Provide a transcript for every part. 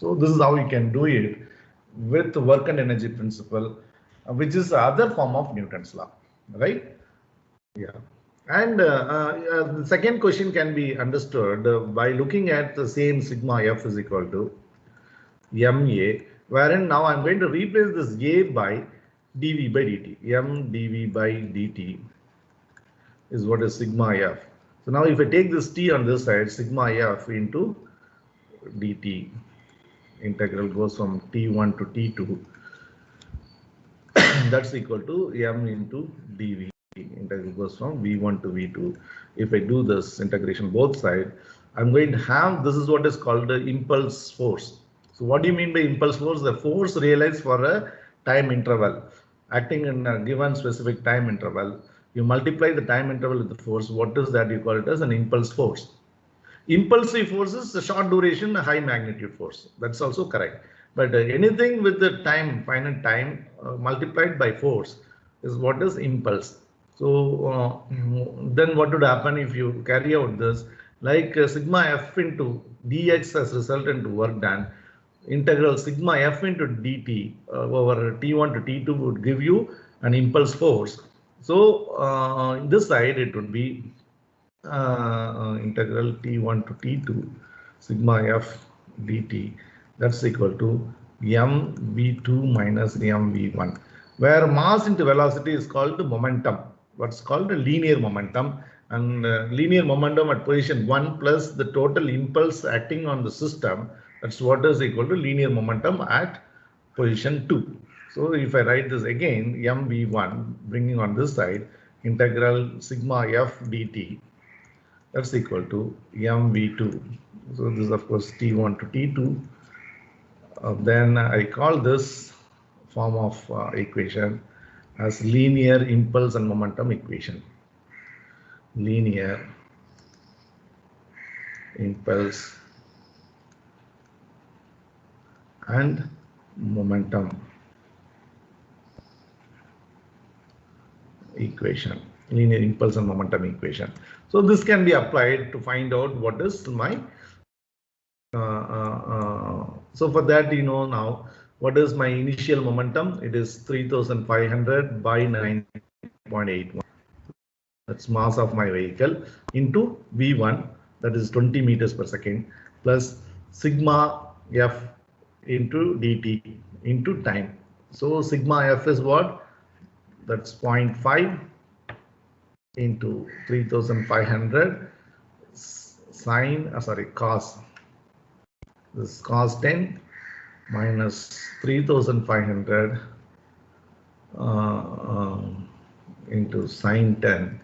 So this is how you can do it with work and energy principle, which is the other form of Newton's law, right? Yeah. And the second question can be understood by looking at the same sigma F is equal to MA, wherein now I'm going to replace this A by dV by dt. M dV by dt is what is sigma F. So now if I take this T on this side, sigma F into dt, integral goes from T1 to T2, that's equal to M into dV. Integral goes from V1 to V2. If I do this integration both sides, I'm going to have, this is what is called the impulse force. So what do you mean by impulse force? The force realized for a time interval, acting in a given specific time interval. You multiply the time interval with the force. What is that? You call it as an impulse force. Impulsive force is a short duration, a high magnitude force. That's also correct. But anything with the time, finite time, multiplied by force is what is impulse. So then what would happen if you carry out this, like sigma F into dx as result into work done, integral sigma F into dt over T1 to T2 would give you an impulse force. So this side it would be integral T1 to T2 sigma F dt, that's equal to mv2 minus mv1, where mass into velocity is called momentum, what's called a linear momentum, and linear momentum at position 1 plus the total impulse acting on the system, that's what is equal to linear momentum at position 2. So if I write this again, mv1 bringing on this side, integral sigma F dt, that's equal to mv2. So this is of course T1 to T2. Then I call this form of equation as linear impulse and momentum equation. Linear impulse and momentum equation. Linear impulse and momentum equation. So this can be applied to find out what is my so for that, you know, now what is my initial momentum? It is 3500 by 9.81. That's mass of my vehicle into V1, that is 20 meters per second, plus sigma F into dt into time. So sigma F is what? That's 0.5 into 3500 sine, cos. This is cos 10 minus 3500 into sine 10,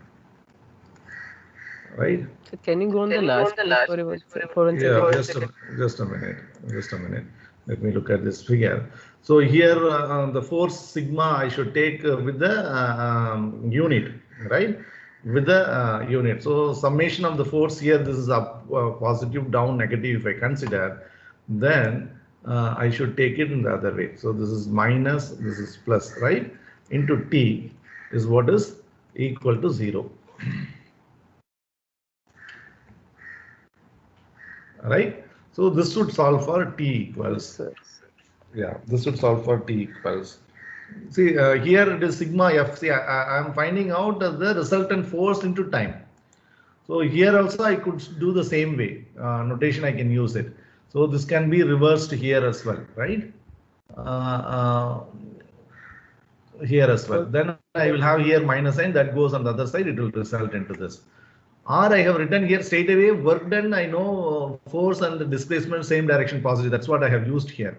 right? So can you go on the last page for one yeah, second? just a minute. Let me look at this figure. So here the force sigma I should take with the unit, right? With the unit. So summation of the force here, this is up, positive, down, negative. If I consider, then I should take it in the other way. So this is minus, this is plus, right? Into T is what is equal to 0. Right? So this should solve for T equals. Yeah, this should solve for T equals. See, here it is sigma F. See, I am finding out the resultant force into time. So here also I could do the same way. Notation I can use it. So this can be reversed here as well, right? Here as well. Then I will have here minus sign that goes on the other side. It will result into this. Or I have written here straight away work done. I know force and the displacement same direction positive. That's what I have used here.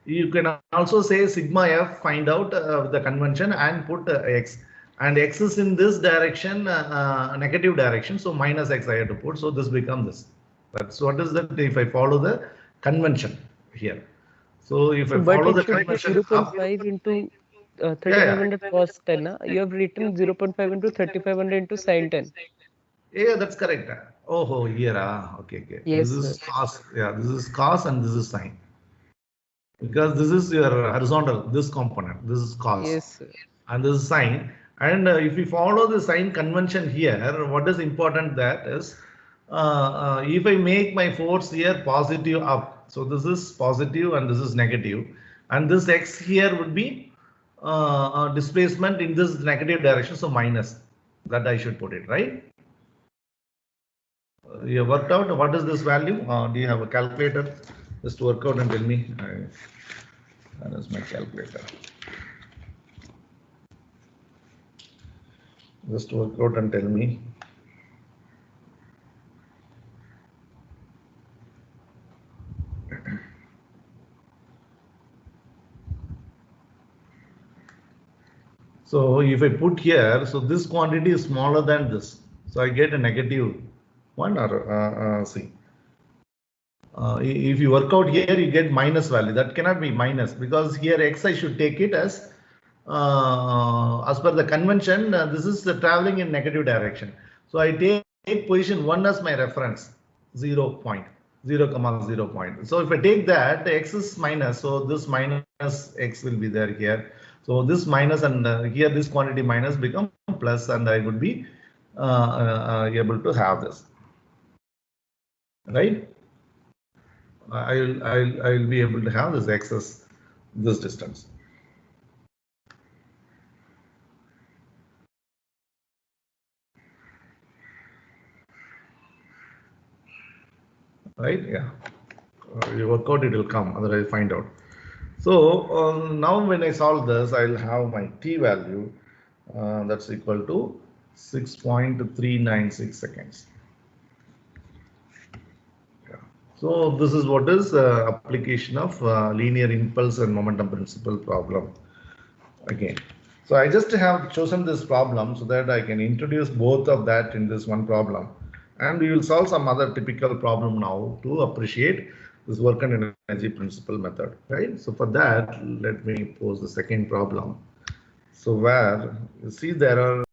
You can also say sigma F, find out the convention and put X. And X is in this direction, negative direction. So minus X I have to put. So this becomes this. That's what is that if I follow the convention here. So if I follow the convention, 0.5 into 3500 cos 10. You have written 0.5 into 3500 into sin 10. Yeah, that's correct. Oh, here. Okay. Yes, this is cos. Yeah, this is cos and this is sine. Because this is your horizontal, this component. This is cos. Yes, sir. And this is sine. And if we follow the sine convention here, what is important that is, if I make my force here positive up, So this is positive and this is negative, and this x here would be displacement in this negative direction, so minus, that I should put it, right? You have worked out what is this value? Do you have a calculator? Just work out and tell me. That is my calculator. Just work out and tell me. So if I put here, so this quantity is smaller than this, so I get a negative one, or see. If you work out here, you get minus value. That cannot be minus, because here x I should take it as per the convention. This is traveling in negative direction. So I take position 1 as my reference, 0 point, 0, 0 point. So if I take that, x is minus, so this minus x will be there here. So this minus, and here this quantity minus become plus, and I would be able to have this, right? I'll be able to have this excess, this distance. Right? Yeah. You work out, it will come. Otherwise, find out. So now when I solve this, I'll have my t value that's equal to 6.396 seconds. Yeah. So this is what is application of linear impulse and momentum principle problem. Again. So I just have chosen this problem so that I can introduce both of that in this one problem, and we will solve some other typical problem now to appreciate this work and energy principle method, right? So for that, let me pose the second problem. So where you see there are